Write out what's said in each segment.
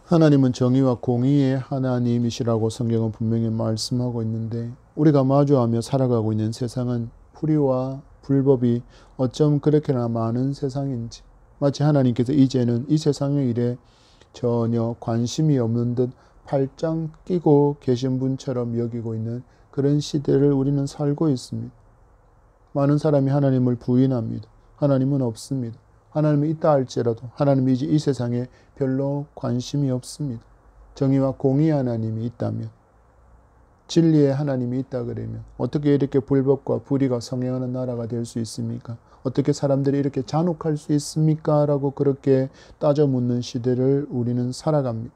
하나님은 정의와 공의의 하나님이시라고 성경은 분명히 말씀하고 있는데, 우리가 마주하며 살아가고 있는 세상은 불의와 불법이 어쩜 그렇게나 많은 세상인지, 마치 하나님께서 이제는 이 세상의 일에 전혀 관심이 없는 듯 팔짱 끼고 계신 분처럼 여기고 있는 그런 시대를 우리는 살고 있습니다. 많은 사람이 하나님을 부인합니다. 하나님은 없습니다. 하나님이 있다 할지라도 하나님이 이제 이 세상에 별로 관심이 없습니다. 정의와 공의 하나님이 있다면, 진리의 하나님이 있다 그러면 어떻게 이렇게 불법과 불의가 성행하는 나라가 될 수 있습니까? 어떻게 사람들이 이렇게 잔혹할 수 있습니까? 라고 그렇게 따져 묻는 시대를 우리는 살아갑니다.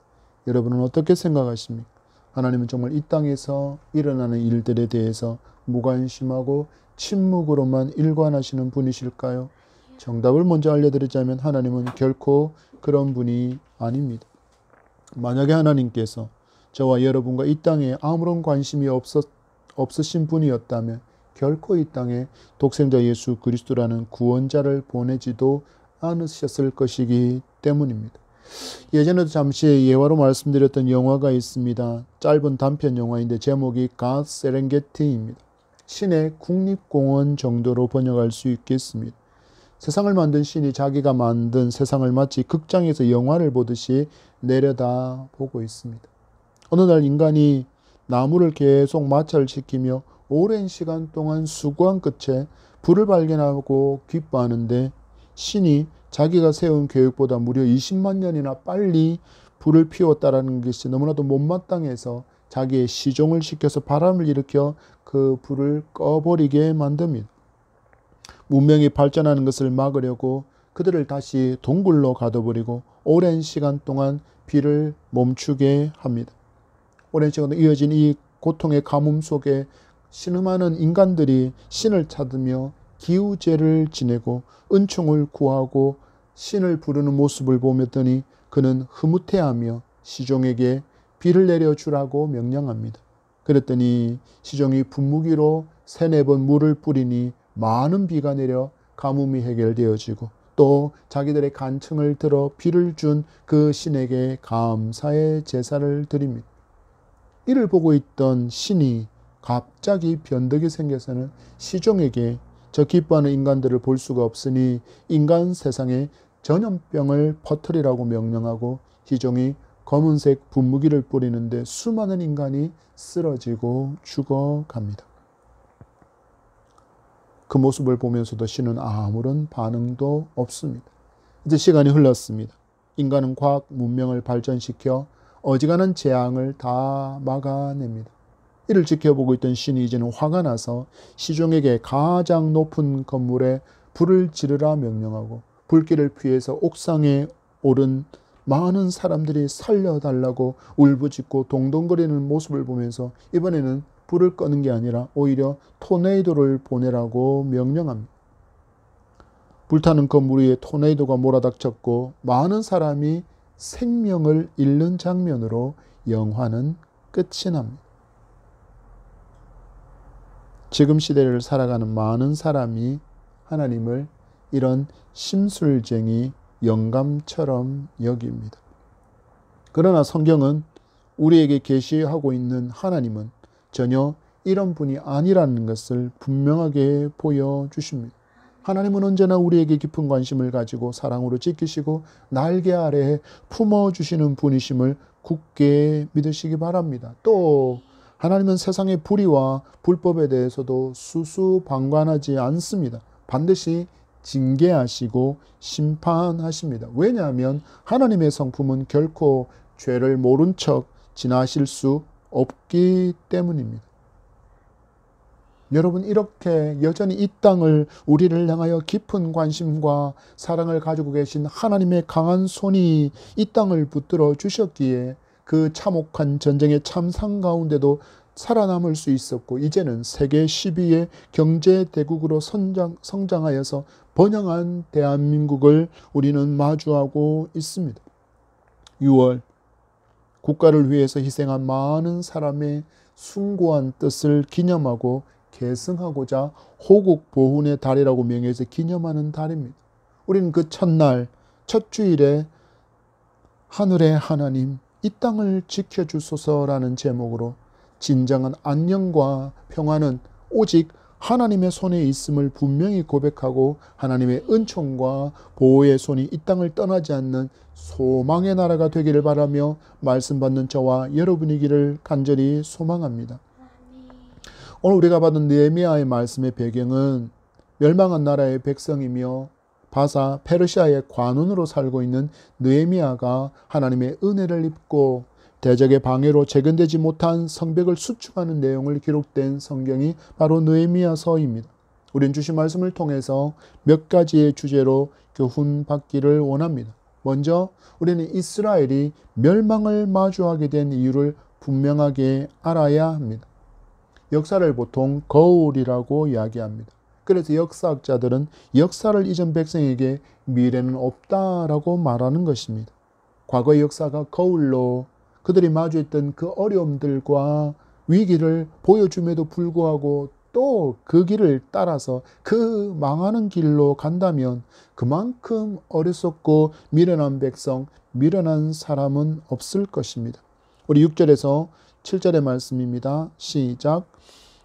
여러분은 어떻게 생각하십니까? 하나님은 정말 이 땅에서 일어나는 일들에 대해서 무관심하고 침묵으로만 일관하시는 분이실까요? 정답을 먼저 알려드리자면 하나님은 결코 그런 분이 아닙니다. 만약에 하나님께서 저와 여러분과 이 땅에 아무런 관심이 없으신 분이었다면 결코 이 땅에 독생자 예수 그리스도라는 구원자를 보내지도 않으셨을 것이기 때문입니다. 예전에도 잠시 예화로 말씀드렸던 영화가 있습니다. 짧은 단편 영화인데 제목이 God Serengeti입니다. 신의 국립공원 정도로 번역할 수 있겠습니다. 세상을 만든 신이 자기가 만든 세상을 마치 극장에서 영화를 보듯이 내려다보고 있습니다. 어느 날 인간이 나무를 계속 마찰시키며 오랜 시간 동안 수고한 끝에 불을 발견하고 기뻐하는데, 신이 자기가 세운 계획보다 무려 20만 년이나 빨리 불을 피웠다는 것이 너무나도 못마땅해서 자기의 시종을 시켜서 바람을 일으켜 그 불을 꺼버리게 만듭니다. 문명이 발전하는 것을 막으려고 그들을 다시 동굴로 가둬버리고 오랜 시간 동안 비를 멈추게 합니다. 오랜 시간 이어진 이 고통의 가뭄 속에 신음하는 인간들이 신을 찾으며 기우제를 지내고 은총을 구하고 신을 부르는 모습을 보였더니 그는 흐뭇해하며 시종에게 비를 내려주라고 명령합니다. 그랬더니 시종이 분무기로 3-4번 물을 뿌리니 많은 비가 내려 가뭄이 해결되어지고, 또 자기들의 간청을 들어 비를 준 그 신에게 감사의 제사를 드립니다. 이를 보고 있던 신이 갑자기 변덕이 생겨서는 시종에게 저 기뻐하는 인간들을 볼 수가 없으니 인간 세상에 전염병을 퍼뜨리라고 명령하고, 시종이 검은색 분무기를 뿌리는데 수많은 인간이 쓰러지고 죽어갑니다. 그 모습을 보면서도 신은 아무런 반응도 없습니다. 이제 시간이 흘렀습니다. 인간은 과학 문명을 발전시켜 어지간한 재앙을 다 막아냅니다. 이를 지켜보고 있던 신이 이제는 화가 나서 시종에게 가장 높은 건물에 불을 지르라 명령하고, 불길을 피해서 옥상에 오른 많은 사람들이 살려달라고 울부짖고 동동거리는 모습을 보면서 이번에는 불을 끄는 게 아니라 오히려 토네이도를 보내라고 명령합니다. 불타는 건물 위에 토네이도가 몰아닥쳤고 많은 사람이 생명을 잃는 장면으로 영화는 끝이 납니다. 지금 시대를 살아가는 많은 사람이 하나님을 이런 심술쟁이 영감처럼 여깁니다. 그러나 성경은 우리에게 계시하고 있는 하나님은 전혀 이런 분이 아니라는 것을 분명하게 보여주십니다. 하나님은 언제나 우리에게 깊은 관심을 가지고 사랑으로 지키시고 날개 아래에 품어주시는 분이심을 굳게 믿으시기 바랍니다. 또 하나님은 세상의 불의와 불법에 대해서도 수수방관하지 않습니다. 반드시 징계하시고 심판하십니다. 왜냐하면 하나님의 성품은 결코 죄를 모른 척 지나실 수 없기 때문입니다. 여러분, 이렇게 여전히 이 땅을 우리를 향하여 깊은 관심과 사랑을 가지고 계신 하나님의 강한 손이 이 땅을 붙들어 주셨기에 그 참혹한 전쟁의 참상 가운데도 살아남을 수 있었고, 이제는 세계 10위의 경제대국으로 성장하여서 번영한 대한민국을 우리는 마주하고 있습니다. 6월, 국가를 위해서 희생한 많은 사람의 숭고한 뜻을 기념하고 계승하고자 호국 보훈의 달이라고 명해서 기념하는 달입니다. 우리는 그 첫날, 첫 주일에 하늘의 하나님, 이 땅을 지켜주소서라는 제목으로 진정한 안녕과 평화는 오직 하나님의 손에 있음을 분명히 고백하고 하나님의 은총과 보호의 손이 이 땅을 떠나지 않는 소망의 나라가 되기를 바라며 말씀 받는 저와 여러분이기를 간절히 소망합니다. 오늘 우리가 받은 느헤미야의 말씀의 배경은 멸망한 나라의 백성이며 바사 페르시아의 관원으로 살고 있는 느헤미야가 하나님의 은혜를 입고 대적의 방해로 재건되지 못한 성벽을 수축하는 내용을 기록된 성경이 바로 느헤미야서입니다. 우린 주신 말씀을 통해서 몇 가지의 주제로 교훈받기를 원합니다. 먼저 우리는 이스라엘이 멸망을 마주하게 된 이유를 분명하게 알아야 합니다. 역사를 보통 거울이라고 이야기합니다. 그래서 역사학자들은 역사를 잊은 백성에게 미래는 없다라고 말하는 것입니다. 과거의 역사가 거울로 그들이 마주했던 그 어려움들과 위기를 보여줌에도 불구하고 또 그 길을 따라서 그 망하는 길로 간다면 그만큼 어리석고 미련한 백성, 미련한 사람은 없을 것입니다. 우리 6절에서 7절의 말씀입니다. 시작.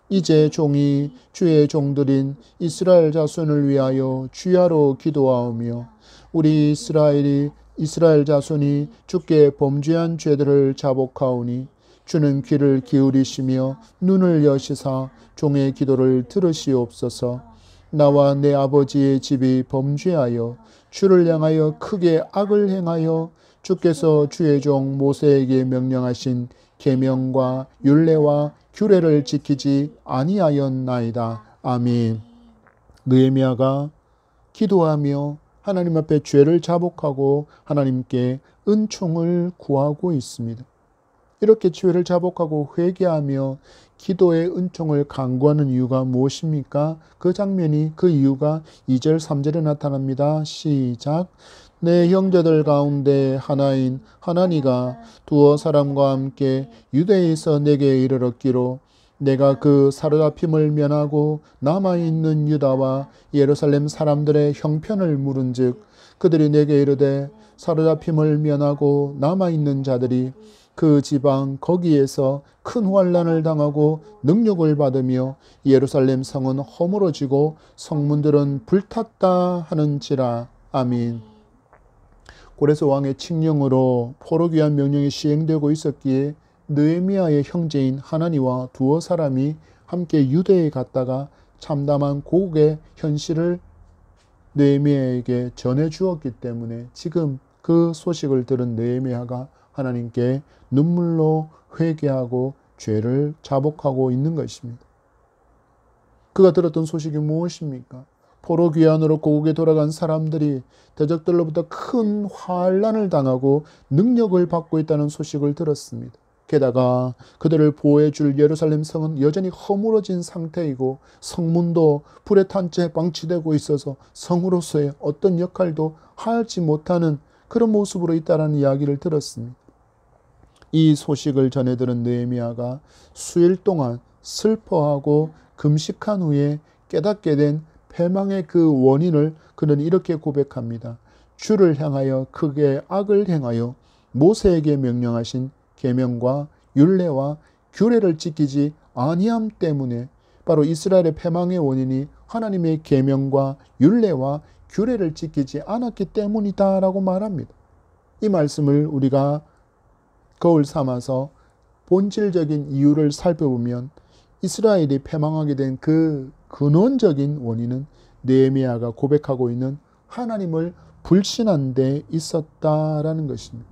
이제 종이 주의 종들인 이스라엘 자손을 위하여 주야로 기도하오며 우리 이스라엘 자손이 주께 범죄한 죄들을 자복하오니 주는 귀를 기울이시며 눈을 여시사 종의 기도를 들으시옵소서. 나와 내 아버지의 집이 범죄하여 주를 향하여 크게 악을 행하여 주께서 주의 종 모세에게 명령하신 계명과 율례와 규례를 지키지 아니하였나이다. 아멘. 느헤미야가 기도하며 하나님 앞에 죄를 자복하고 하나님께 은총을 구하고 있습니다. 이렇게 죄를 자복하고 회개하며 기도의 은총을 간구하는 이유가 무엇입니까? 그 장면이, 그 이유가 2절 3절에 나타납니다. 시작. 내 형제들 가운데 하나인 하나니가 두어 사람과 함께 유대에서 내게 이르렀기로 내가 그 사로잡힘을 면하고 남아있는 유다와 예루살렘 사람들의 형편을 물은즉 그들이 내게 이르되 사로잡힘을 면하고 남아있는 자들이 그 지방 거기에서 큰 환난을 당하고 능력을 받으며 예루살렘 성은 허물어지고 성문들은 불탔다 하는지라. 아멘. 고레스 왕의 칙령으로 포로귀환 명령이 시행되고 있었기에 느헤미야의 형제인 하나니와 두어 사람이 함께 유대에 갔다가 참담한 고국의 현실을 느헤미야에게 전해 주었기 때문에 지금 그 소식을 들은 느헤미야가 하나님께 눈물로 회개하고 죄를 자복하고 있는 것입니다. 그가 들었던 소식이 무엇입니까? 포로 귀환으로 고국에 돌아간 사람들이 대적들로부터 큰 환난을 당하고 능력을 받고 있다는 소식을 들었습니다. 게다가 그들을 보호해 줄 예루살렘 성은 여전히 허물어진 상태이고 성문도 불에 탄 채 방치되고 있어서 성으로서의 어떤 역할도 하지 못하는 그런 모습으로 있다는 이야기를 들었습니다. 이 소식을 전해 들은 느헤미야가 수일 동안 슬퍼하고 금식한 후에 깨닫게 된 패망의 그 원인을 그는 이렇게 고백합니다. 주를 향하여 크게 악을 행하여 모세에게 명령하신 계명과 율례와 규례를 지키지 아니함 때문에 바로 이스라엘의 패망의 원인이 하나님의 계명과 율례와 규례를 지키지 않았기 때문이다라고 말합니다. 이 말씀을 우리가 거울 삼아서 본질적인 이유를 살펴보면 이스라엘이 패망하게 된 그 근원적인 원인은 느헤미야가 고백하고 있는 하나님을 불신한 데 있었다라는 것입니다.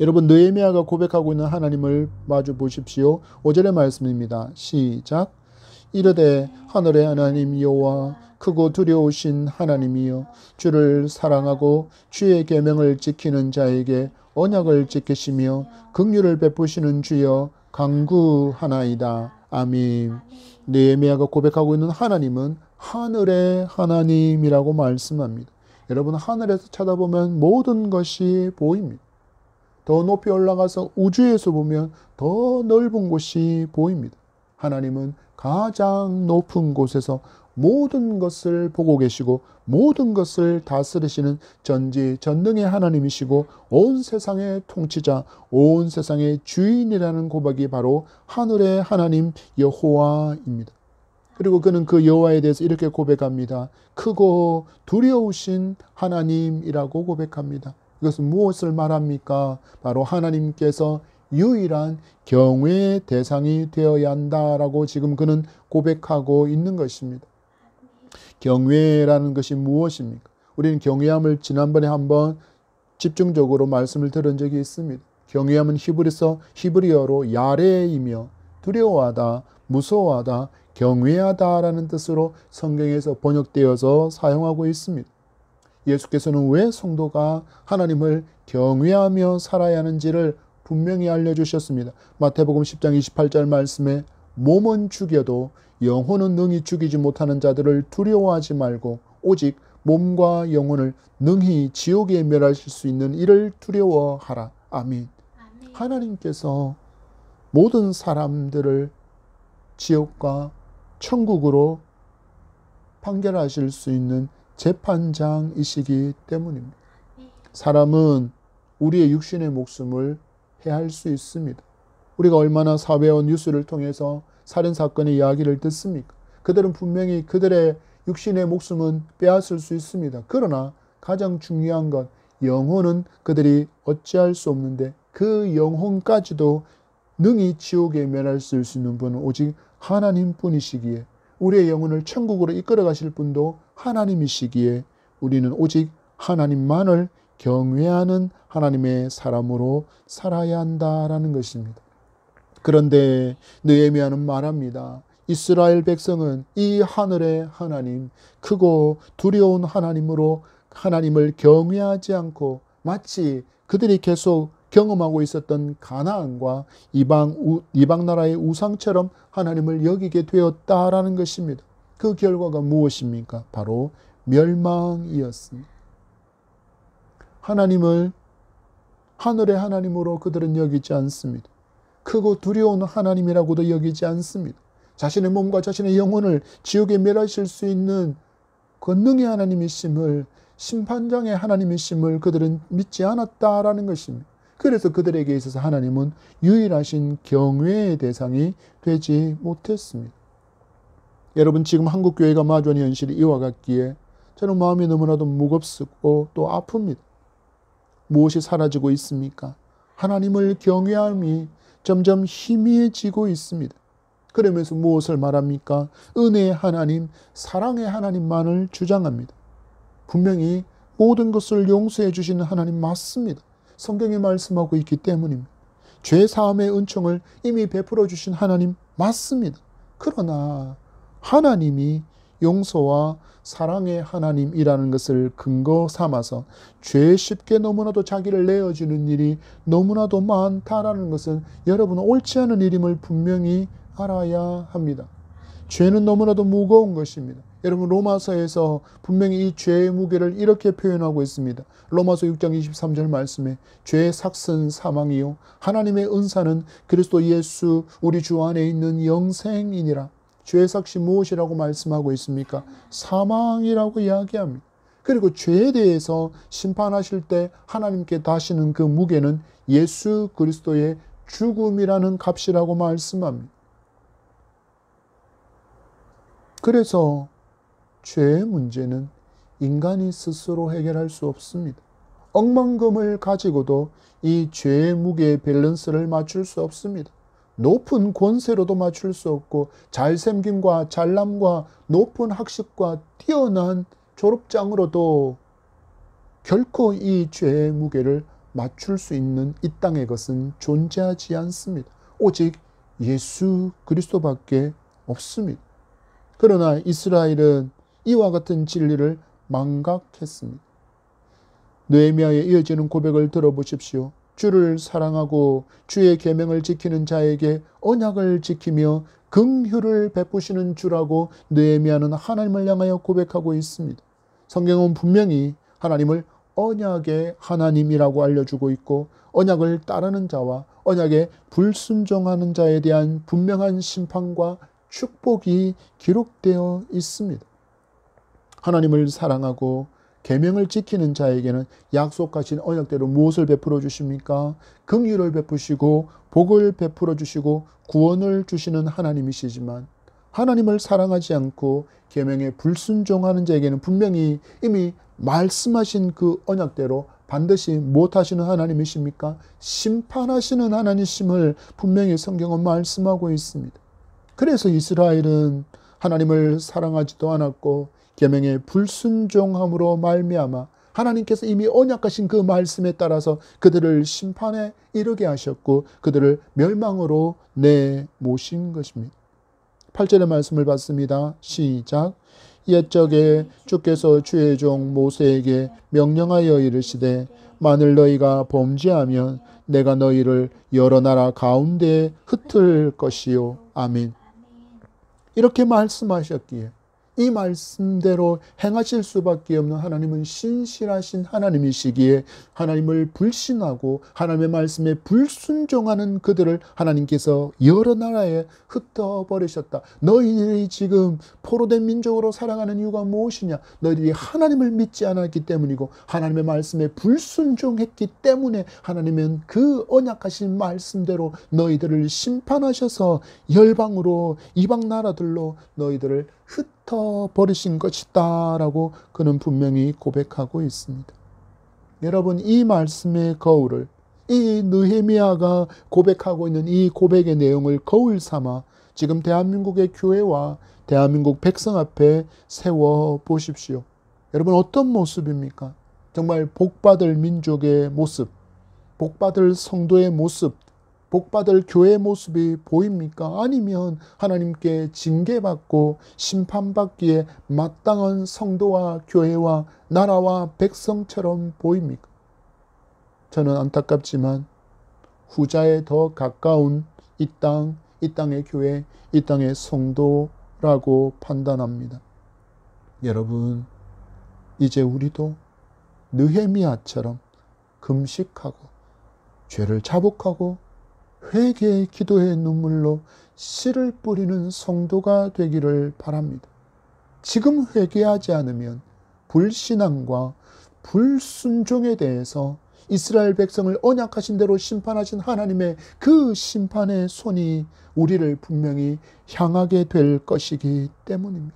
여러분, 느헤미야가 고백하고 있는 하나님을 마주 보십시오. 5절의 말씀입니다. 시작. 이르되 하늘의 하나님 여호와 크고 두려우신 하나님이여 주를 사랑하고 주의 계명을 지키는 자에게 언약을 지키시며 긍휼을 베푸시는 주여 간구하나이다. 아멘. 느헤미야가 고백하고 있는 하나님은 하늘의 하나님이라고 말씀합니다. 여러분, 하늘에서 쳐다보면 모든 것이 보입니다. 더 높이 올라가서 우주에서 보면 더 넓은 곳이 보입니다. 하나님은 가장 높은 곳에서 모든 것을 보고 계시고 모든 것을 다스리시는 전지전능의 하나님이시고 온 세상의 통치자, 온 세상의 주인이라는 고백이 바로 하늘의 하나님 여호와입니다. 그리고 그는 그 여호와에 대해서 이렇게 고백합니다. 크고 두려우신 하나님이라고 고백합니다. 이것은 무엇을 말합니까? 바로 하나님께서 유일한 경외의 대상이 되어야 한다라고 지금 그는 고백하고 있는 것입니다. 경외라는 것이 무엇입니까? 우리는 경외함을 지난번에 한번 집중적으로 말씀을 들은 적이 있습니다. 경외함은 히브리어로 야레이며 두려워하다, 무서워하다, 경외하다라는 뜻으로 성경에서 번역되어서 사용하고 있습니다. 예수께서는 왜 성도가 하나님을 경외하며 살아야 하는지를 분명히 알려주셨습니다. 마태복음 10장 28절 말씀에 몸은 죽여도 영혼은 능히 죽이지 못하는 자들을 두려워하지 말고 오직 몸과 영혼을 능히 지옥에 멸하실 수 있는 이를 두려워하라. 아멘. 하나님께서 모든 사람들을 지옥과 천국으로 판결하실 수 있는 재판장이시기 때문입니다. 사람은 우리의 육신의 목숨을 해할 수 있습니다. 우리가 얼마나 사회와 뉴스를 통해서 살인사건의 이야기를 듣습니까? 그들은 분명히 그들의 육신의 목숨은 빼앗을 수 있습니다. 그러나 가장 중요한 것, 영혼은 그들이 어찌할 수 없는데 그 영혼까지도 능히 지옥에 멸할 수 있는 분은 오직 하나님뿐이시기에, 우리의 영혼을 천국으로 이끌어 가실 분도 하나님이시기에 우리는 오직 하나님만을 경외하는 하나님의 사람으로 살아야 한다라는 것입니다. 그런데 느헤미야는 말합니다. 이스라엘 백성은 이 하늘의 하나님, 크고 두려운 하나님으로 하나님을 경외하지 않고 마치 그들이 계속 경험하고 있었던 가나안과 이방 나라의 우상처럼 하나님을 여기게 되었다라는 것입니다. 그 결과가 무엇입니까? 바로 멸망이었습니다. 하나님을 하늘의 하나님으로 그들은 여기지 않습니다. 크고 두려운 하나님이라고도 여기지 않습니다. 자신의 몸과 자신의 영혼을 지옥에 멸하실 수 있는 권능의 하나님이심을, 심판장의 하나님이심을 그들은 믿지 않았다라는 것입니다. 그래서 그들에게 있어서 하나님은 유일하신 경외의 대상이 되지 못했습니다. 여러분, 지금 한국교회가 마주하는 현실이 이와 같기에 저는 마음이 너무나도 무겁고 또 아픕니다. 무엇이 사라지고 있습니까? 하나님을 경외함이 점점 희미해지고 있습니다. 그러면서 무엇을 말합니까? 은혜의 하나님, 사랑의 하나님만을 주장합니다. 분명히 모든 것을 용서해 주시는 하나님 맞습니다. 성경이 말씀하고 있기 때문입니다. 죄 사함의 은총을 이미 베풀어 주신 하나님 맞습니다. 그러나 하나님이 용서와 사랑의 하나님이라는 것을 근거 삼아서 죄에 쉽게 너무나도 자기를 내어주는 일이 너무나도 많다라는 것은 여러분은 옳지 않은 일임을 분명히 알아야 합니다. 죄는 너무나도 무거운 것입니다. 여러분, 로마서에서 분명히 이 죄의 무게를 이렇게 표현하고 있습니다. 로마서 6장 23절 말씀에 죄의 삭은 사망이요 하나님의 은사는 그리스도 예수 우리 주 안에 있는 영생이니라. 죄의 삭이 무엇이라고 말씀하고 있습니까? 사망이라고 이야기합니다. 그리고 죄에 대해서 심판하실 때 하나님께 다시는 그 무게는 예수 그리스도의 죽음이라는 값이라고 말씀합니다. 그래서 죄의 문제는 인간이 스스로 해결할 수 없습니다. 억만금을 가지고도 이 죄의 무게의 밸런스를 맞출 수 없습니다. 높은 권세로도 맞출 수 없고 잘생김과 잘남과 높은 학식과 뛰어난 졸업장으로도 결코 이 죄의 무게를 맞출 수 있는 이 땅의 것은 존재하지 않습니다. 오직 예수 그리스도밖에 없습니다. 그러나 이스라엘은 이와 같은 진리를 망각했습니다. 느헤미야에 이어지는 고백을 들어보십시오. 주를 사랑하고 주의 계명을 지키는 자에게 언약을 지키며 긍휼을 베푸시는 주라고 느헤미야는 하나님을 향하여 고백하고 있습니다. 성경은 분명히 하나님을 언약의 하나님이라고 알려주고 있고 언약을 따르는 자와 언약에 불순종하는 자에 대한 분명한 심판과 축복이 기록되어 있습니다. 하나님을 사랑하고 계명을 지키는 자에게는 약속하신 언약대로 무엇을 베풀어 주십니까? 긍휼을 베푸시고 복을 베풀어 주시고 구원을 주시는 하나님이시지만, 하나님을 사랑하지 않고 계명에 불순종하는 자에게는 분명히 이미 말씀하신 그 언약대로 반드시 못하시는 하나님이십니까? 심판하시는 하나님이심을 분명히 성경은 말씀하고 있습니다. 그래서 이스라엘은 하나님을 사랑하지도 않았고 계명에 불순종함으로 말미암아 하나님께서 이미 언약하신 그 말씀에 따라서 그들을 심판에 이르게 하셨고 그들을 멸망으로 내모신 것입니다. 8절의 말씀을 받습니다. 시작. 옛적에 주께서 주의 종 모세에게 명령하여 이르시되 만일 너희가 범죄하면 내가 너희를 여러 나라 가운데에 흩을 것이요. 아멘. 이렇게 말씀하셨기에 이 말씀대로 행하실 수밖에 없는 하나님은 신실하신 하나님이시기에 하나님을 불신하고 하나님의 말씀에 불순종하는 그들을 하나님께서 여러 나라에 흩어버리셨다. 너희들이 지금 포로된 민족으로 살아가는 이유가 무엇이냐? 너희들이 하나님을 믿지 않았기 때문이고 하나님의 말씀에 불순종했기 때문에 하나님은 그 언약하신 말씀대로 너희들을 심판하셔서 열방으로 이방 나라들로 너희들을 흩어버리신 것이다 라고 그는 분명히 고백하고 있습니다. 여러분, 이 말씀의 거울을, 이 느헤미야가 고백하고 있는 이 고백의 내용을 거울 삼아 지금 대한민국의 교회와 대한민국 백성 앞에 세워 보십시오. 여러분, 어떤 모습입니까? 정말 복받을 민족의 모습, 복받을 성도의 모습, 복받을 교회의 모습이 보입니까? 아니면 하나님께 징계받고 심판받기에 마땅한 성도와 교회와 나라와 백성처럼 보입니까? 저는 안타깝지만 후자에 더 가까운 이 땅의 교회, 이 땅의 성도라고 판단합니다. 여러분, 이제 우리도 느헤미야처럼 금식하고 죄를 자복하고 회개의 기도의 눈물로 씨를 뿌리는 성도가 되기를 바랍니다. 지금 회개하지 않으면 불신앙과 불순종에 대해서 이스라엘 백성을 언약하신 대로 심판하신 하나님의 그 심판의 손이 우리를 분명히 향하게 될 것이기 때문입니다.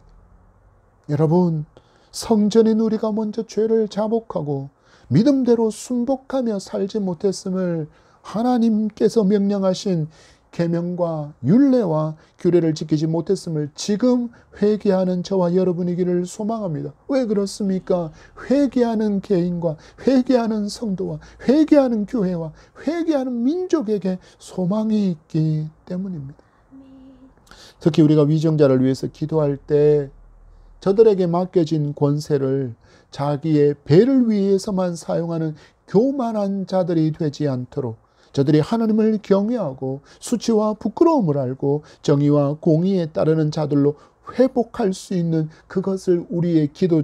여러분, 성전인 우리가 먼저 죄를 자복하고 믿음대로 순복하며 살지 못했음을 하나님께서 명령하신 계명과 율례와 규례를 지키지 못했음을 지금 회개하는 저와 여러분이기를 소망합니다. 왜 그렇습니까? 회개하는 개인과 회개하는 성도와 회개하는 교회와 회개하는 민족에게 소망이 있기 때문입니다. 특히 우리가 위정자를 위해서 기도할 때 저들에게 맡겨진 권세를 자기의 배를 위해서만 사용하는 교만한 자들이 되지 않도록 저들이 하나님을 경외하고 수치와 부끄러움을 알고 정의와 공의에 따르는 자들로 회복할 수 있는 그것을 우리의 기도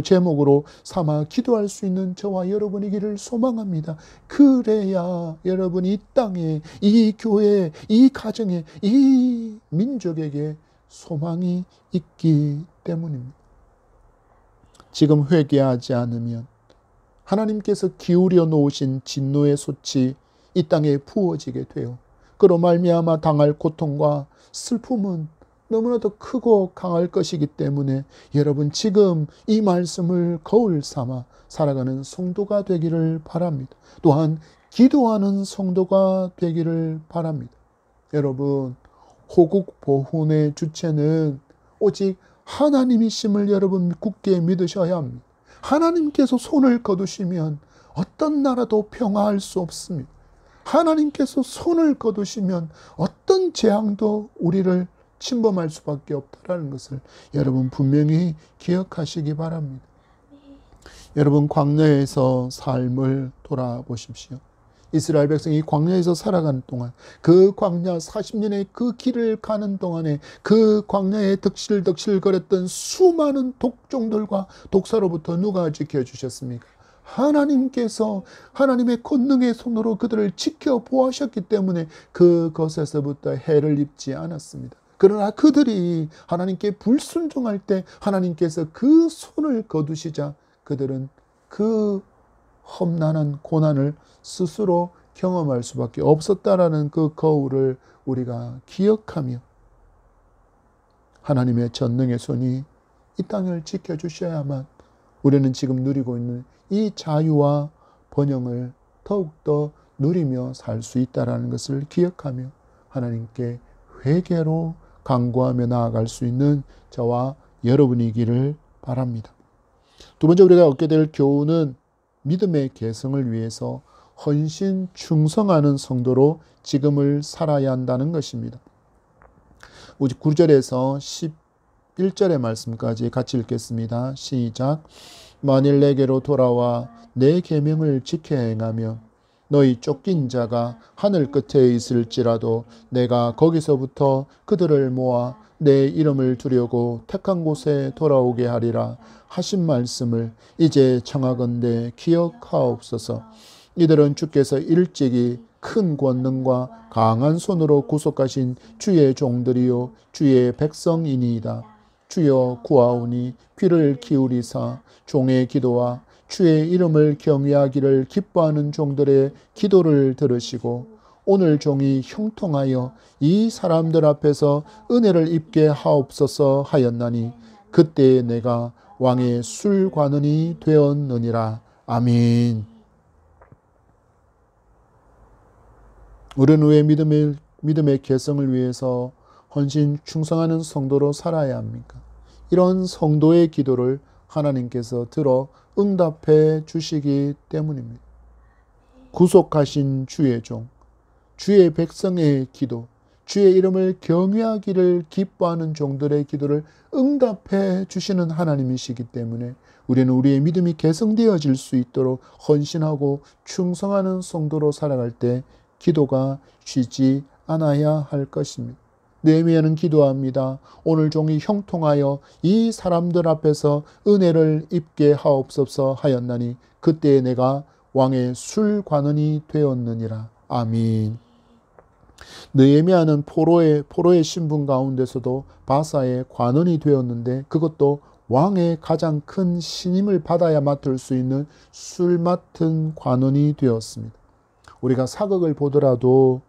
제목으로 삼아 기도할 수 있는 저와 여러분이기를 소망합니다. 그래야 여러분 이 땅에, 이 교회에, 이 가정에, 이 민족에게 소망이 있기 때문입니다. 지금 회개하지 않으면 하나님께서 기울여 놓으신 진노의 솥이 이 땅에 부어지게 돼요. 그로 말미암아 당할 고통과 슬픔은 너무나도 크고 강할 것이기 때문에 여러분 지금 이 말씀을 거울 삼아 살아가는 성도가 되기를 바랍니다. 또한 기도하는 성도가 되기를 바랍니다. 여러분, 호국 보훈의 주체는 오직 하나님이심을 여러분 굳게 믿으셔야 합니다. 하나님께서 손을 거두시면 어떤 나라도 평화할 수 없습니다. 하나님께서 손을 거두시면 어떤 재앙도 우리를 침범할 수밖에 없다는 것을 여러분 분명히 기억하시기 바랍니다. 여러분, 광야에서 삶을 돌아보십시오. 이스라엘 백성이 광야에서 살아가는 동안, 그 광야 40년의 그 길을 가는 동안에 그 광야에 덕실덕실거렸던 수많은 독종들과 독사로부터 누가 지켜주셨습니까? 하나님께서 하나님의 권능의 손으로 그들을 지켜보았기 때문에 그것에서부터 해를 입지 않았습니다. 그러나 그들이 하나님께 불순종할 때 하나님께서 그 손을 거두시자 그들은 그 험난한 고난을 스스로 경험할 수밖에 없었다라는 그 거울을 우리가 기억하며 하나님의 전능의 손이 이 땅을 지켜주셔야만 우리는 지금 누리고 있는 이 자유와 번영을 더욱더 누리며 살 수 있다는 것을 기억하며 하나님께 회개로 간구하며 나아갈 수 있는 저와 여러분이기를 바랍니다. 두 번째 우리가 얻게 될 교훈은 믿음의 개성을 위해서 헌신 충성하는 성도로 지금을 살아야 한다는 것입니다. 9절에서 11절의 말씀까지 같이 읽겠습니다. 시작. 만일 내게로 돌아와 내 계명을 지켜 행하며 너희 쫓긴 자가 하늘 끝에 있을지라도 내가 거기서부터 그들을 모아 내 이름을 두려고 택한 곳에 돌아오게 하리라 하신 말씀을 이제 청하건대 기억하옵소서. 이들은 주께서 일찍이 큰 권능과 강한 손으로 구속하신 주의 종들이요 주의 백성이니이다. 주여 구하오니 귀를 기울이사 종의 기도와 주의 이름을 경외하기를 기뻐하는 종들의 기도를 들으시고 오늘 종이 형통하여 이 사람들 앞에서 은혜를 입게 하옵소서 하였나니 그때 내가 왕의 술관원이 되었느니라. 아멘. 우리는 왜 믿음의 개성을 위해서 헌신 충성하는 성도로 살아야 합니까? 이런 성도의 기도를 하나님께서 들어 응답해 주시기 때문입니다. 구속하신 주의 종, 주의 백성의 기도, 주의 이름을 경외하기를 기뻐하는 종들의 기도를 응답해 주시는 하나님이시기 때문에 우리는 우리의 믿음이 개성되어질 수 있도록 헌신하고 충성하는 성도로 살아갈 때 기도가 쉬지 않아야 할 것입니다. 느헤미야는 기도합니다. 오늘 종이 형통하여 이 사람들 앞에서 은혜를 입게 하옵소서 하였나니 그때에 내가 왕의 술관원이 되었느니라. 아멘. 느헤미야는 포로의 신분 가운데서도 바사의 관원이 되었는데 그것도 왕의 가장 큰 신임을 받아야 맡을 수 있는 술 맡은 관원이 되었습니다. 우리가 사극을 보더라도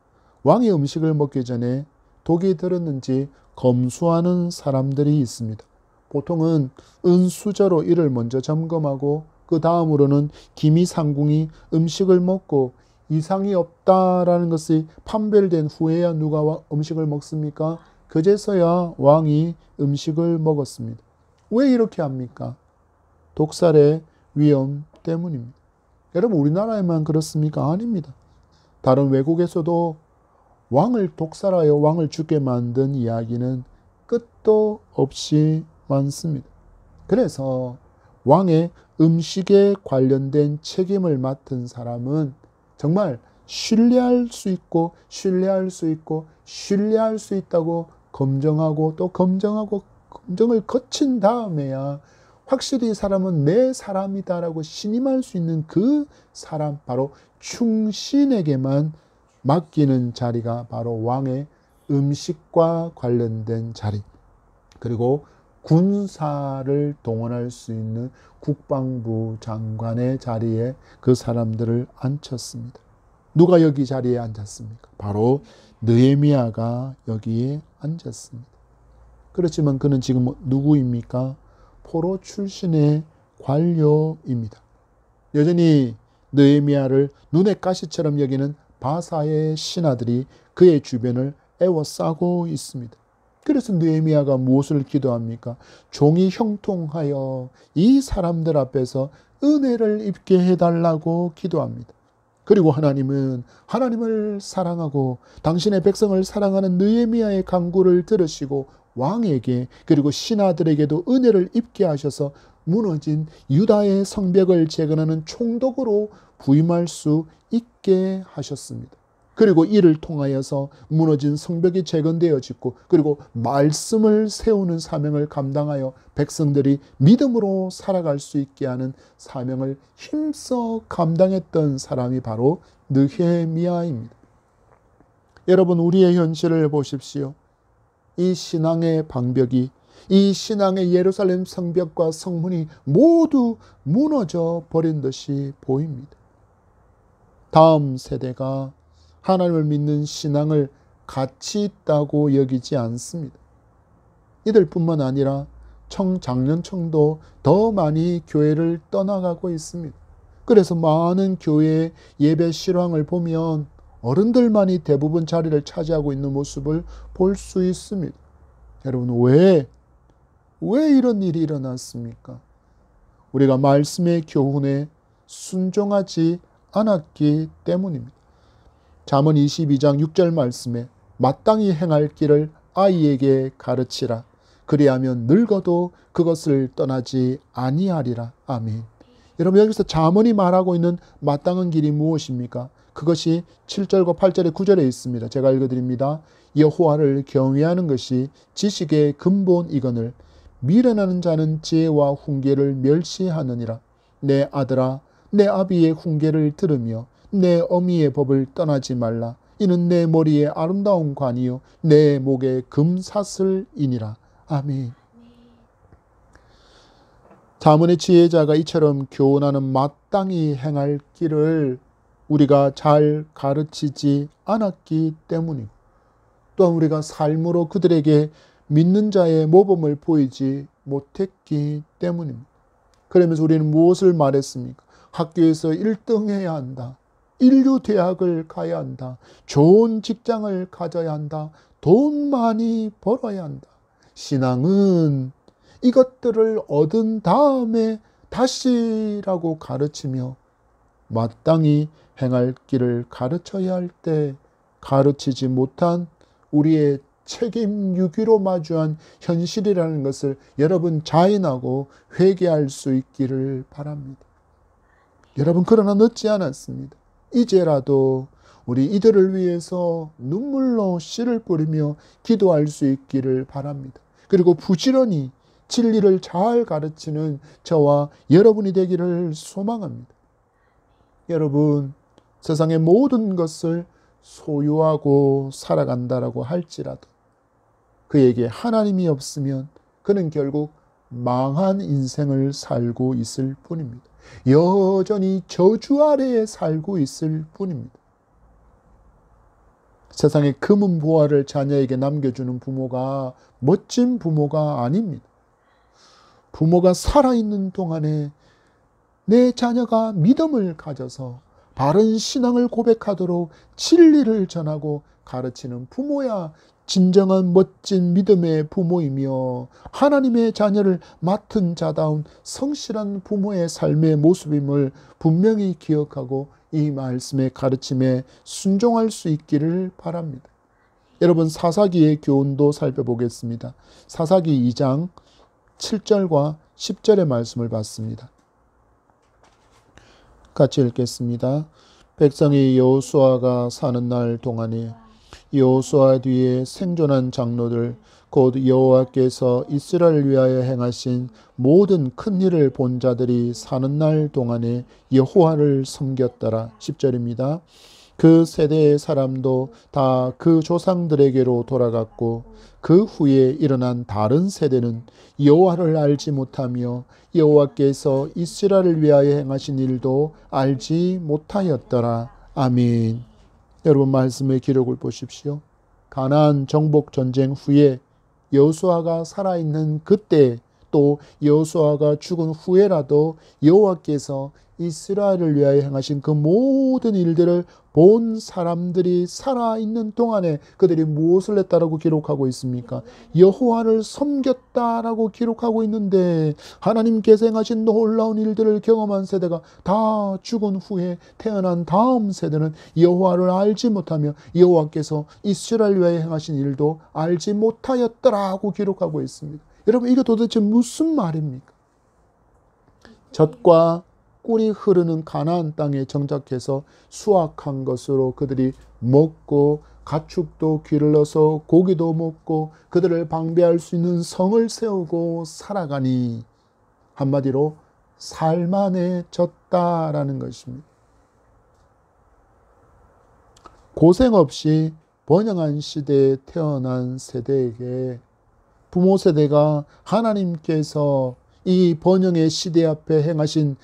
왕의 음식을 먹기 전에 독이 들었는지 검수하는 사람들이 있습니다. 보통은 은수저로 이를 먼저 점검하고 그 다음으로는 기미상궁이 음식을 먹고 이상이 없다라는 것이 판별된 후에야 누가 음식을 먹습니까? 그제서야 왕이 음식을 먹었습니다. 왜 이렇게 합니까? 독살의 위험 때문입니다. 여러분 우리나라에만 그렇습니까? 아닙니다. 다른 외국에서도 왕을 독살하여 왕을 죽게 만든 이야기는 끝도 없이 많습니다. 그래서 왕의 음식에 관련된 책임을 맡은 사람은 정말 신뢰할 수 있고 신뢰할 수 있다고 검증하고 또 검증을 거친 다음에야 확실히 이 사람은 내 사람이다라고 신임할 수 있는 그 사람, 바로 충신에게만 맡기는 자리가 바로 왕의 음식과 관련된 자리, 그리고 군사를 동원할 수 있는 국방부 장관의 자리에 그 사람들을 앉혔습니다. 누가 여기 자리에 앉았습니까? 바로 느헤미야가 여기에 앉았습니다. 그렇지만 그는 지금 누구입니까? 포로 출신의 관료입니다. 여전히 느헤미야를 눈의 가시처럼 여기는 바사의 신하들이 그의 주변을 에워싸고 있습니다. 그래서 느헤미야가 무엇을 기도합니까? 종이 형통하여 이 사람들 앞에서 은혜를 입게 해달라고 기도합니다. 그리고 하나님은 하나님을 사랑하고 당신의 백성을 사랑하는 느헤미야의 간구를 들으시고 왕에게 그리고 신하들에게도 은혜를 입게 하셔서 무너진 유다의 성벽을 재건하는 총독으로 부임할 수 있게 하셨습니다. 그리고 이를 통하여서 무너진 성벽이 재건되어지고 그리고 말씀을 세우는 사명을 감당하여 백성들이 믿음으로 살아갈 수 있게 하는 사명을 힘써 감당했던 사람이 바로 느헤미야입니다. 여러분 우리의 현실을 보십시오. 이 신앙의 방벽이, 이 신앙의 예루살렘 성벽과 성문이 모두 무너져 버린 듯이 보입니다. 다음 세대가 하나님을 믿는 신앙을 가치 있다고 여기지 않습니다. 이들뿐만 아니라 청장년층도 더 많이 교회를 떠나가고 있습니다. 그래서 많은 교회의 예배 실황을 보면 어른들만이 대부분 자리를 차지하고 있는 모습을 볼 수 있습니다. 여러분, 왜 이런 일이 일어났습니까? 우리가 말씀의 교훈에 순종하지 않았기 때문입니다. 잠언 22장 6절 말씀에 마땅히 행할 길을 아이에게 가르치라. 그리하면 늙어도 그것을 떠나지 아니하리라. 아멘. 여러분, 여기서 잠언이 말하고 있는 마땅한 길이 무엇입니까? 그것이 7절과 8절에 9절에 있습니다. 제가 읽어드립니다. 여호와를 경외하는 것이 지식의 근본이거늘 미련하는 자는 지혜와 훈계를 멸시하느니라. 내 아들아, 내 아비의 훈계를 들으며 내 어미의 법을 떠나지 말라. 이는 내 머리에 아름다운 관이요 내 목에 금사슬이니라. 아멘. 잠언의 지혜자가 이처럼 교훈하는 마땅히 행할 길을 우리가 잘 가르치지 않았기 때문이고, 또한 우리가 삶으로 그들에게 믿는 자의 모범을 보이지 못했기 때문입니다. 그러면서 우리는 무엇을 말했습니까? 학교에서 1등 해야 한다. 인류대학을 가야 한다. 좋은 직장을 가져야 한다. 돈 많이 벌어야 한다. 신앙은 이것들을 얻은 다음에 다시라고 가르치며 마땅히 행할 길을 가르쳐야 할 때 가르치지 못한 우리의 책임 유기로 마주한 현실이라는 것을 여러분 자인하고 회개할 수 있기를 바랍니다. 여러분, 그러나 늦지 않았습니다. 이제라도 우리 이들을 위해서 눈물로 씨를 뿌리며 기도할 수 있기를 바랍니다. 그리고 부지런히 진리를 잘 가르치는 저와 여러분이 되기를 소망합니다. 여러분, 세상의 모든 것을 소유하고 살아간다라고 할지라도 그에게 하나님이 없으면 그는 결국 망한 인생을 살고 있을 뿐입니다. 여전히 저주 아래에 살고 있을 뿐입니다. 세상의 금은 보화를 자녀에게 남겨주는 부모가 멋진 부모가 아닙니다. 부모가 살아있는 동안에 내 자녀가 믿음을 가져서 바른 신앙을 고백하도록 진리를 전하고 가르치는 부모야 진정한 멋진 믿음의 부모이며 하나님의 자녀를 맡은 자다운 성실한 부모의 삶의 모습임을 분명히 기억하고 이 말씀의 가르침에 순종할 수 있기를 바랍니다. 여러분, 사사기의 교훈도 살펴보겠습니다. 사사기 2장 7절과 10절의 말씀을 봤습니다. 같이 읽겠습니다. 백성이 여호수아가 사는 날 동안에 여호수아 뒤에 생존한 장로들 곧 여호와께서 이스라엘을 위하여 행하신 모든 큰 일을 본 자들이 사는 날 동안에 여호와를 섬겼더라. 10절입니다. 그 세대의 사람도 다 그 조상들에게로 돌아갔고 그 후에 일어난 다른 세대는 여호와를 알지 못하며 여호와께서 이스라엘을 위하여 행하신 일도 알지 못하였더라. 아멘. 여러분, 말씀의 기록을 보십시오. 가나안 정복 전쟁 후에 여호수아가 살아있는 그때 또 여호수아가 죽은 후에라도 여호와께서 이스라엘을 위하여 행하신 그 모든 일들을 본 사람들이 살아있는 동안에 그들이 무엇을 했다라고 기록하고 있습니까? 여호와를 섬겼다라고 기록하고 있는데 하나님께서 행하신 놀라운 일들을 경험한 세대가 다 죽은 후에 태어난 다음 세대는 여호와를 알지 못하며 여호와께서 이스라엘 위하여 행하신 일도 알지 못하였더라고 기록하고 있습니다. 여러분, 이게 도대체 무슨 말입니까? 젖과 꿀이 흐르는 가나안 땅에 정착해서 수확한 것으로 그들이 먹고 가축도 기르러서 고기도 먹고 그들을 방배할 수 있는 성을 세우고 살아가니 한마디로 살만해졌다라는 것입니다. 고생 없이 번영한 시대에 태어난 세대에게 부모 세대가 하나님께서 이 번영의 시대 앞에 행하신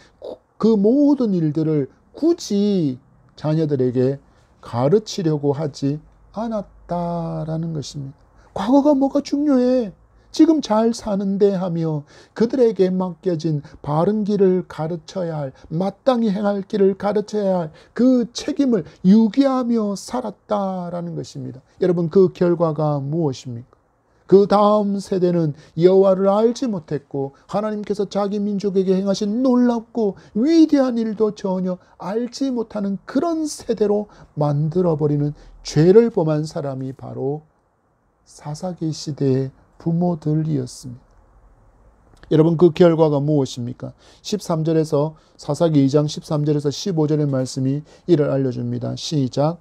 그 모든 일들을 굳이 자녀들에게 가르치려고 하지 않았다라는 것입니다. 과거가 뭐가 중요해? 지금 잘 사는데 하며 그들에게 맡겨진 바른 길을 가르쳐야 할, 마땅히 행할 길을 가르쳐야 할 그 책임을 유기하며 살았다라는 것입니다. 여러분, 그 결과가 무엇입니까? 그 다음 세대는 여호와를 알지 못했고 하나님께서 자기 민족에게 행하신 놀랍고 위대한 일도 전혀 알지 못하는 그런 세대로 만들어버리는 죄를 범한 사람이 바로 사사기 시대의 부모들이었습니다. 여러분, 그 결과가 무엇입니까? 13절에서 사사기 2장 13절에서 15절의 말씀이 이를 알려줍니다. 시작.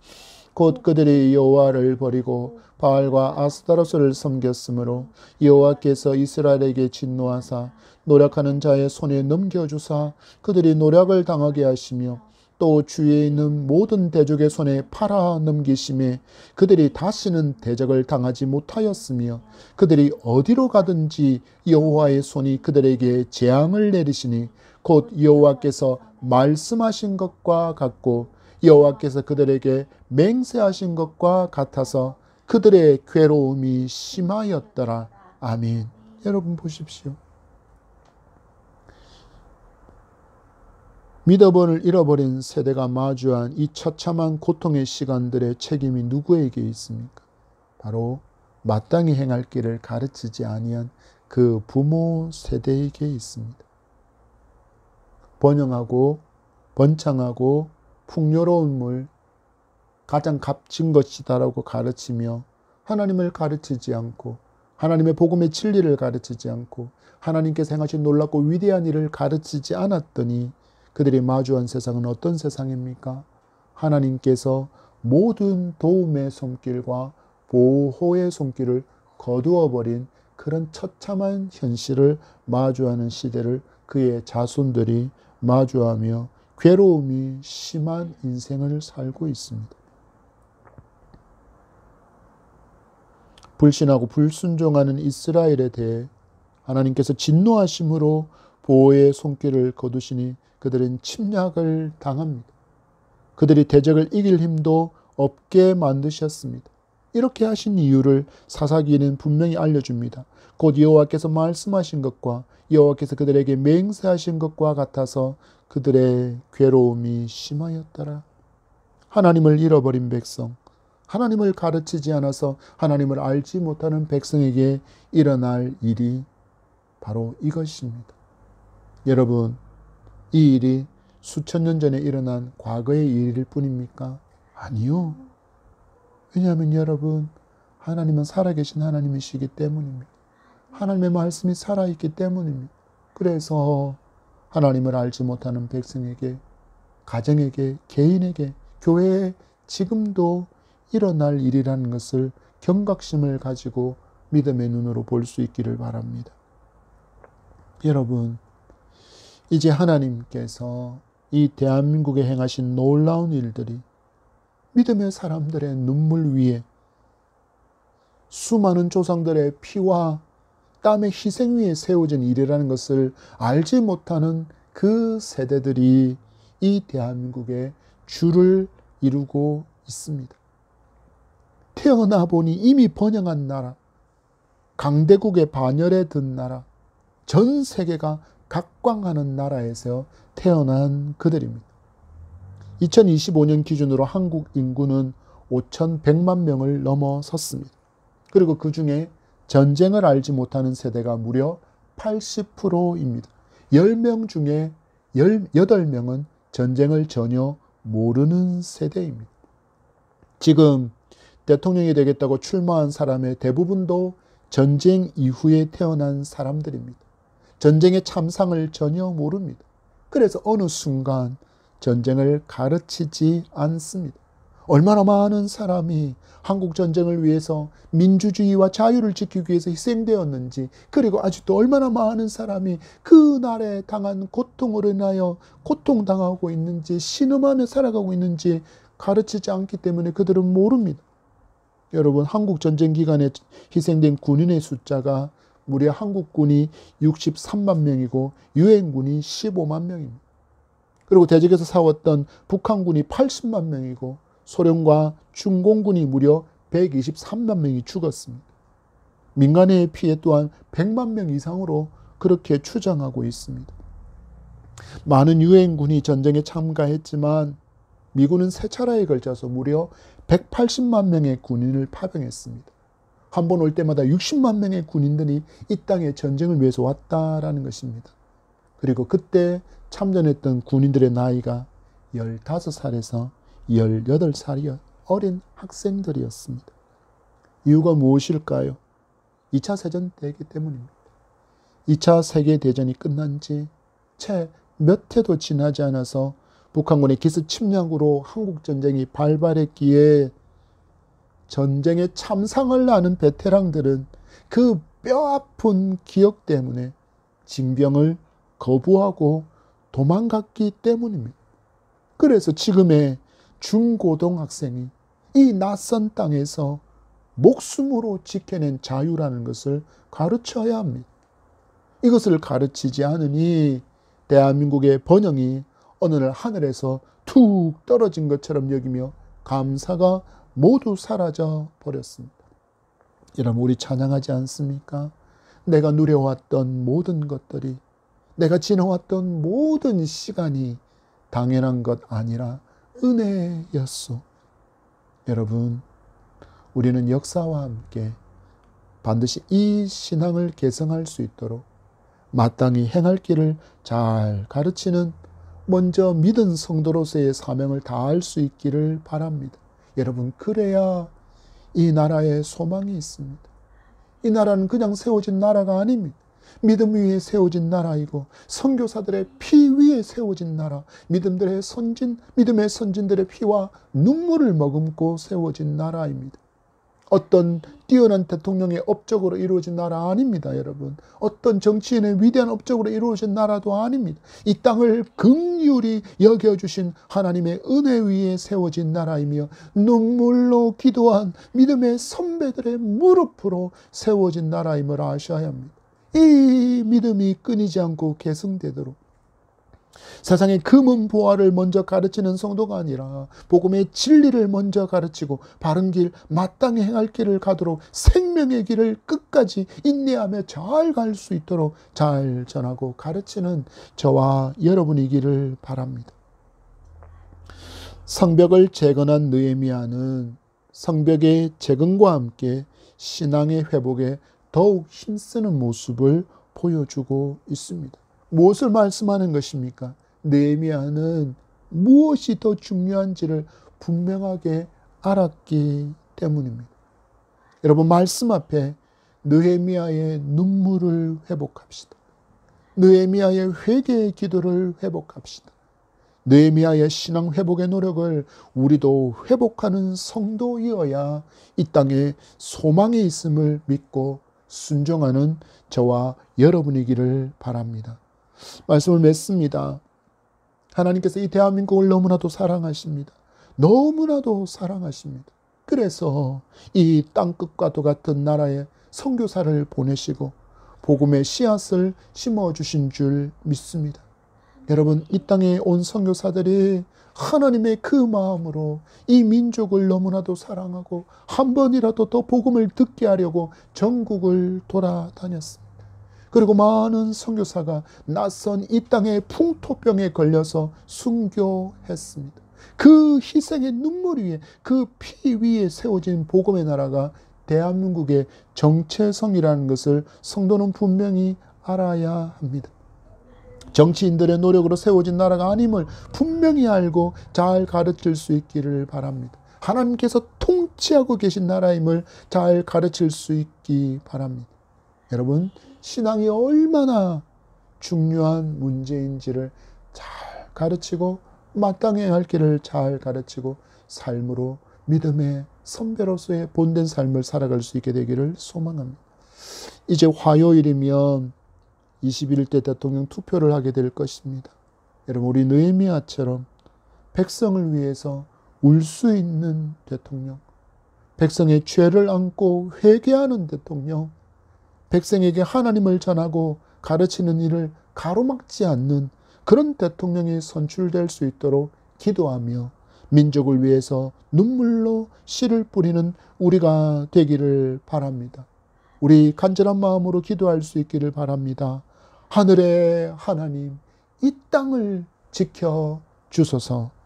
곧 그들이 여호와를 버리고 바알과 아스타로스를 섬겼으므로 여호와께서 이스라엘에게 진노하사 노력하는 자의 손에 넘겨주사 그들이 노력을 당하게 하시며 또 주위에 있는 모든 대적의 손에 팔아 넘기심에 그들이 다시는 대적을 당하지 못하였으며 그들이 어디로 가든지 여호와의 손이 그들에게 재앙을 내리시니 곧 여호와께서 말씀하신 것과 같고 여호와께서 그들에게 맹세하신 것과 같아서 그들의 괴로움이 심하였더라. 아멘. 여러분 보십시오. 믿음을 잃어버린 세대가 마주한 이 처참한 고통의 시간들의 책임이 누구에게 있습니까? 바로 마땅히 행할 길을 가르치지 아니한 그 부모 세대에게 있습니다. 번영하고 번창하고 풍요로운 물, 가장 값진 것이다라고 가르치며 하나님을 가르치지 않고 하나님의 복음의 진리를 가르치지 않고 하나님께서 행하신 놀랍고 위대한 일을 가르치지 않았더니 그들이 마주한 세상은 어떤 세상입니까? 하나님께서 모든 도움의 손길과 보호의 손길을 거두어버린 그런 처참한 현실을 마주하는 시대를 그의 자손들이 마주하며 괴로움이 심한 인생을 살고 있습니다. 불신하고 불순종하는 이스라엘에 대해 하나님께서 진노하심으로 보호의 손길을 거두시니 그들은 침략을 당합니다. 그들이 대적을 이길 힘도 없게 만드셨습니다. 이렇게 하신 이유를 사사기는 분명히 알려줍니다. 곧 여호와께서 말씀하신 것과 여호와께서 그들에게 맹세하신 것과 같아서 그들의 괴로움이 심하였더라. 하나님을 잃어버린 백성, 하나님을 가르치지 않아서 하나님을 알지 못하는 백성에게 일어날 일이 바로 이것입니다. 여러분, 이 일이 수천 년 전에 일어난 과거의 일일 뿐입니까? 아니요. 왜냐하면 여러분, 하나님은 살아계신 하나님이시기 때문입니다. 하나님의 말씀이 살아있기 때문입니다. 그래서 하나님을 알지 못하는 백성에게, 가정에게, 개인에게, 교회에 지금도 일어날 일이라는 것을 경각심을 가지고 믿음의 눈으로 볼 수 있기를 바랍니다. 여러분, 이제 하나님께서 이 대한민국에 행하신 놀라운 일들이 믿음의 사람들의 눈물 위에 수많은 조상들의 피와 땀의 희생 위에 세워진 일이라는 것을 알지 못하는 그 세대들이 이 대한민국에 주를 이루고 있습니다. 태어나 보니 이미 번영한 나라, 강대국의 반열에 든 나라, 전 세계가 각광하는 나라에서 태어난 그들입니다. 2025년 기준으로 한국 인구는 5,100만 명을 넘어섰습니다. 그리고 그 중에 전쟁을 알지 못하는 세대가 무려 80%입니다. 10명 중에 18명은 전쟁을 전혀 모르는 세대입니다. 지금 대통령이 되겠다고 출마한 사람의 대부분도 전쟁 이후에 태어난 사람들입니다. 전쟁의 참상을 전혀 모릅니다. 그래서 어느 순간 전쟁을 가르치지 않습니다. 얼마나 많은 사람이 한국 전쟁을 위해서 민주주의와 자유를 지키기 위해서 희생되었는지, 그리고 아직도 얼마나 많은 사람이 그 날에 당한 고통으로 인하여 고통당하고 있는지, 신음하며 살아가고 있는지 가르치지 않기 때문에 그들은 모릅니다. 여러분, 한국 전쟁 기간에 희생된 군인의 숫자가 무려 한국군이 63만 명이고 유엔군이 15만 명입니다. 그리고 대적에서 싸웠던 북한군이 80만 명이고 소련과 중공군이 무려 123만 명이 죽었습니다. 민간의 피해 또한 100만 명 이상으로 그렇게 추정하고 있습니다. 많은 유엔군이 전쟁에 참가했지만 미군은 세 차례에 걸쳐서 무려 180만 명의 군인을 파병했습니다. 한 번 올 때마다 60만 명의 군인들이 이 땅에 전쟁을 위해서 왔다라는 것입니다. 그리고 그때 참전했던 군인들의 나이가 15살에서 18살이 어린 학생들이었습니다. 이유가 무엇일까요? 2차 세계대전 때문입니다. 2차 세계대전이 끝난 지 채 몇 해도 지나지 않아서 북한군의 기습 침략으로 한국전쟁이 발발했기에 전쟁의 참상을 아는 베테랑들은 그 뼈아픈 기억 때문에 징병을 거부하고 도망갔기 때문입니다. 그래서 지금의 중고등학생이 이 낯선 땅에서 목숨으로 지켜낸 자유라는 것을 가르쳐야 합니다. 이것을 가르치지 않으니 대한민국의 번영이 어느 날 하늘에서 툭 떨어진 것처럼 여기며 감사가 모두 사라져 버렸습니다. 여러분, 우리 찬양하지 않습니까? 내가 누려왔던 모든 것들이, 내가 지나왔던 모든 시간이 당연한 것 아니라 은혜였소. 여러분, 우리는 역사와 함께 반드시 이 신앙을 개성할 수 있도록 마땅히 행할 길을 잘 가르치는 먼저 믿은 성도로서의 사명을 다할 수 있기를 바랍니다. 여러분, 그래야 이 나라에 소망이 있습니다. 이 나라는 그냥 세워진 나라가 아닙니다. 믿음 위에 세워진 나라이고 선교사들의 피 위에 세워진 나라, 믿음의 선진들의 피와 눈물을 머금고 세워진 나라입니다. 어떤 뛰어난 대통령의 업적으로 이루어진 나라 아닙니다, 여러분. 어떤 정치인의 위대한 업적으로 이루어진 나라도 아닙니다. 이 땅을 긍휼히 여겨주신 하나님의 은혜 위에 세워진 나라이며 눈물로 기도한 믿음의 선배들의 무릎으로 세워진 나라임을 아셔야 합니다. 이 믿음이 끊이지 않고 계승되도록 세상의 금은 보화를 먼저 가르치는 성도가 아니라 복음의 진리를 먼저 가르치고 바른 길, 마땅히 행할 길을 가도록 생명의 길을 끝까지 인내하며 잘 갈 수 있도록 잘 전하고 가르치는 저와 여러분이기를 바랍니다. 성벽을 재건한 느헤미야는 성벽의 재건과 함께 신앙의 회복에 더욱 힘쓰는 모습을 보여주고 있습니다. 무엇을 말씀하는 것입니까? 느헤미야는 무엇이 더 중요한지를 분명하게 알았기 때문입니다. 여러분, 말씀 앞에 느헤미야의 눈물을 회복합시다. 느헤미야의 회개의 기도를 회복합시다. 느헤미야의 신앙 회복의 노력을 우리도 회복하는 성도이어야 이 땅에 소망이 있음을 믿고 순종하는 저와 여러분이기를 바랍니다. 말씀을 맺습니다. 하나님께서 이 대한민국을 너무나도 사랑하십니다. 너무나도 사랑하십니다. 그래서 이 땅끝과도 같은 나라에 선교사를 보내시고 복음의 씨앗을 심어주신 줄 믿습니다. 여러분, 이 땅에 온 선교사들이 하나님의 그 마음으로 이 민족을 너무나도 사랑하고 한 번이라도 더 복음을 듣게 하려고 전국을 돌아다녔습니다. 그리고 많은 선교사가 낯선 이 땅의 풍토병에 걸려서 순교했습니다. 그 희생의 눈물 위에, 그 피 위에 세워진 복음의 나라가 대한민국의 정체성이라는 것을 성도는 분명히 알아야 합니다. 정치인들의 노력으로 세워진 나라가 아님을 분명히 알고 잘 가르칠 수 있기를 바랍니다. 하나님께서 통치하고 계신 나라임을 잘 가르칠 수 있기 바랍니다. 여러분, 신앙이 얼마나 중요한 문제인지를 잘 가르치고 마땅히 할 길을 잘 가르치고 삶으로 믿음의 선배로서의 본된 삶을 살아갈 수 있게 되기를 소망합니다. 이제 화요일이면 21대 대통령 투표를 하게 될 것입니다. 여러분, 우리 느헤미야처럼 백성을 위해서 울 수 있는 대통령, 백성의 죄를 안고 회개하는 대통령, 백성에게 하나님을 전하고 가르치는 일을 가로막지 않는 그런 대통령이 선출될 수 있도록 기도하며 민족을 위해서 눈물로 씨를 뿌리는 우리가 되기를 바랍니다. 우리 간절한 마음으로 기도할 수 있기를 바랍니다. 하늘의 하나님, 이 땅을 지켜 주소서.